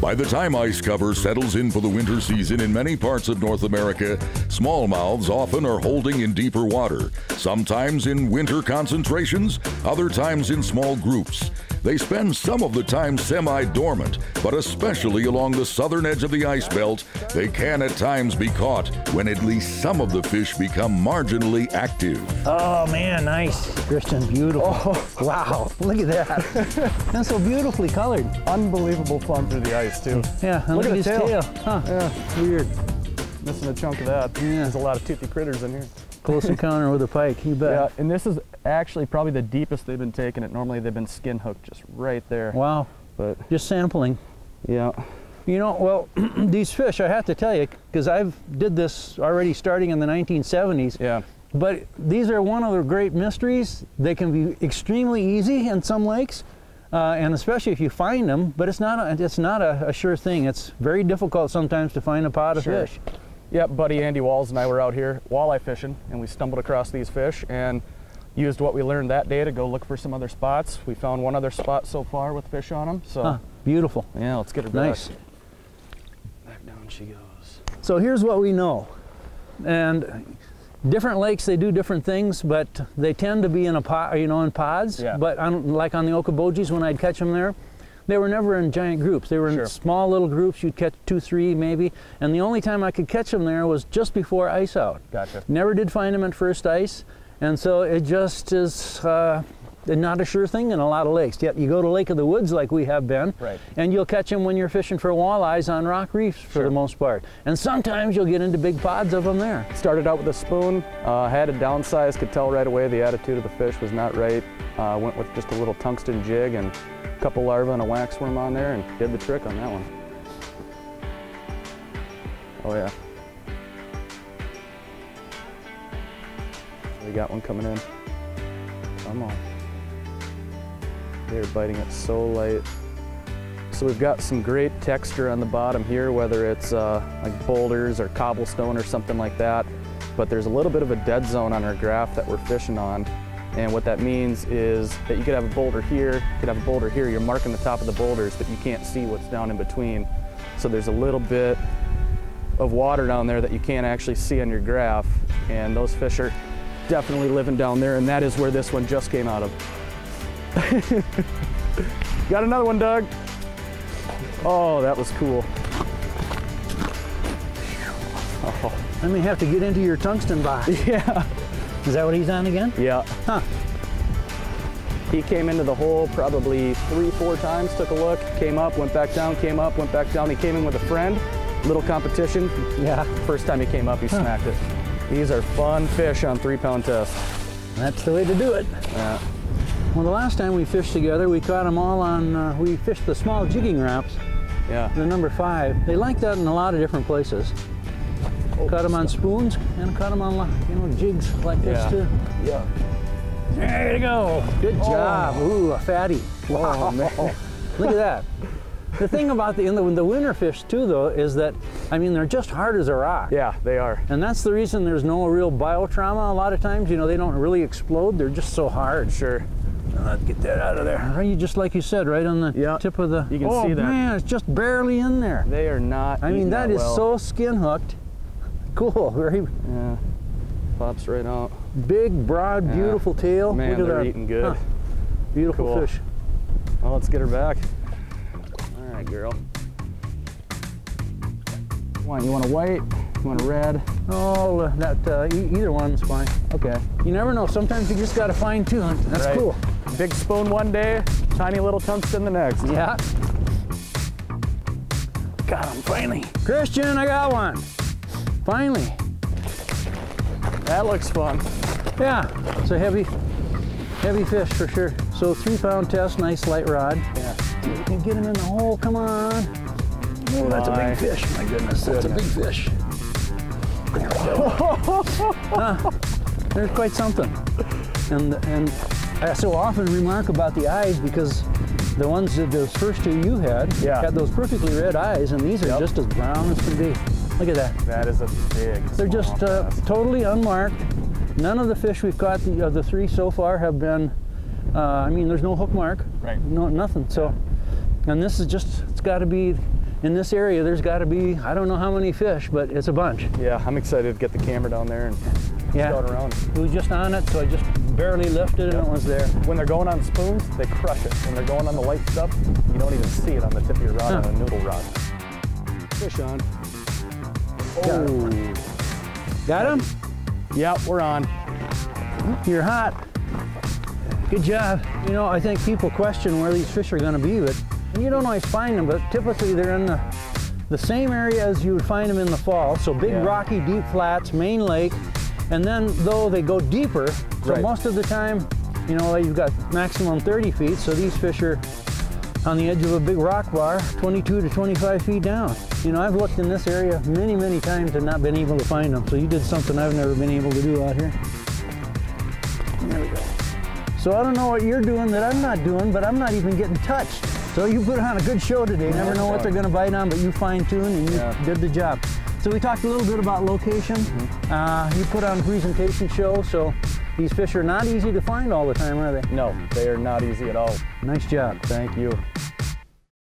By the time ice cover settles in for the winter season in many parts of North America, smallmouths often are holding in deeper water, sometimes in winter concentrations, other times in small groups. They spend some of the time semi-dormant, but especially along the southern edge of the ice belt, they can at times be caught when at least some of the fish become marginally active. Oh man, nice, Christian, beautiful. Oh. Wow, look at that. That's so beautifully colored. Unbelievable fun through the ice too. Yeah, and look at his tail. Huh. Yeah, weird. Missing a chunk of that. Yeah. There's a lot of toothy critters in here. Close encounter with a pike, you bet. Yeah, and this is actually probably the deepest they've been taking it. Normally they've been skin hooked just right there. Wow, but just sampling. Yeah. You know, well, these fish, I have to tell you, because I've did this already starting in the 1970s. Yeah. But these are one of the great mysteries. They can be extremely easy in some lakes, and especially if you find them, but it's not a sure thing. It's very difficult sometimes to find a pot of fish. Yep, buddy Andy Walls and I were out here walleye fishing, and we stumbled across these fish and used what we learned that day to go look for some other spots. We found one other spot so far with fish on them. So beautiful. Yeah, let's get her back. Nice. Back down she goes. So here's what we know, and different lakes, they do different things, but they tend to be in a pod, in pods. Yeah. But like on the Okoboji's, when I'd catch them there, they were never in giant groups. They were in small little groups. You'd catch 2, 3 maybe. And the only time I could catch them there was just before ice out. Gotcha. Never did find them at first ice. And so it just is not a sure thing in a lot of lakes. Yet you go to Lake of the Woods like we have been, and you'll catch them when you're fishing for walleyes on rock reefs for the most part. And sometimes you'll get into big pods of them there. Started out with a spoon, had to downsize, could tell right away the attitude of the fish was not right. Went with just a little tungsten jig and a couple larvae and a waxworm on there and did the trick on that one. Oh yeah. We got one coming in. Come on. They're biting it so light. So we've got some great texture on the bottom here, whether it's like boulders or cobblestone or something like that. But there's a little bit of a dead zone on our graph that we're fishing on. And what that means is that you could have a boulder here, you could have a boulder here. You're marking the top of the boulders, but you can't see what's down in between. So there's a little bit of water down there that you can't actually see on your graph. And those fish are definitely living down there, and that is where this one just came out of. Got another one, Doug. Oh, that was cool. Oh. I may have to get into your tungsten box. Yeah. Is that what he's on again? Yeah. Huh. He came into the hole probably 3, 4 times, took a look, came up, went back down, came up, went back down. He came in with a friend, little competition. Yeah. First time he came up, he smacked it. These are fun fish on 3-pound test. That's the way to do it. Yeah. Well, the last time we fished together, we caught them all on, we fished the small jigging wraps. Yeah. The number 5. They like that in a lot of different places. Caught them on spoons and caught them on, jigs like this too. Yeah. There you go. Good job. Ooh, a fatty. Wow. Man. Look at that. The thing about the winter fish too, though, is that, I mean, they're just hard as a rock. Yeah, they are. And that's the reason there's no real biotrauma a lot of times. They don't really explode. They're just so hard. Sure. Let's get that out of there. Right, just like you said, right on the tip of the... You can see that. Oh man, it's just barely in there. They are not. I mean, that is so skin hooked. Cool. Very. Yeah. Pops right out. Big, broad, beautiful tail. Man, look at they're that. eating good. Huh. Beautiful fish. Well, let's get her back. All right, girl. You want a white? You want a red? Oh, either one's fine. Okay. You never know. Sometimes you just got to fine tune. That's cool. Big spoon one day, tiny little tungsten the next. Yeah. Got him finally. Christian, I got one. Finally. That looks fun. Yeah, it's a heavy fish for sure. So 3-pound test, nice light rod. Yeah. You can get him in the hole, come on. Oh, that's a big fish, my goodness. That's a big fish. There we go. There's quite something. And I so often remark about the eyes because the ones that those first 2 you had those perfectly red eyes, and these are just as brown as can be. Look at that. That is a big. They're just totally unmarked. None of the fish we've caught, of the 3 so far, have been, I mean, there's no hook mark. Right. No, nothing. So, and this is just, it's got to be in this area, there's got to be, I don't know how many fish, but it's a bunch. Yeah, I'm excited to get the camera down there and scout around. It was just on it, so I just barely lifted and it was there. When they're going on spoons, they crush it. When they're going on the light stuff, you don't even see it on the tip of your rod on a noodle rod. Fish on. Oh. Got him? Yep, we're on. You're hot. Good job. You know, I think people question where these fish are going to be, but you don't always find them, but typically they're in the same area as you would find them in the fall. So big, rocky, deep flats, main lake. And then, though, they go deeper, so most of the time, you know, you've got maximum 30 feet, so these fish are on the edge of a big rock bar, 22 to 25 feet down. You know, I've looked in this area many, many times and not been able to find them, so you did something I've never been able to do out here. There we go. So I don't know what you're doing that I'm not doing, but I'm not even getting touched. So you put on a good show today. Never know what they're going to bite on, but you fine-tuned and you did the job. So we talked a little bit about location. You put on a presentation show, so these fish are not easy to find all the time, are they? No, they are not easy at all. Nice job. Thank you.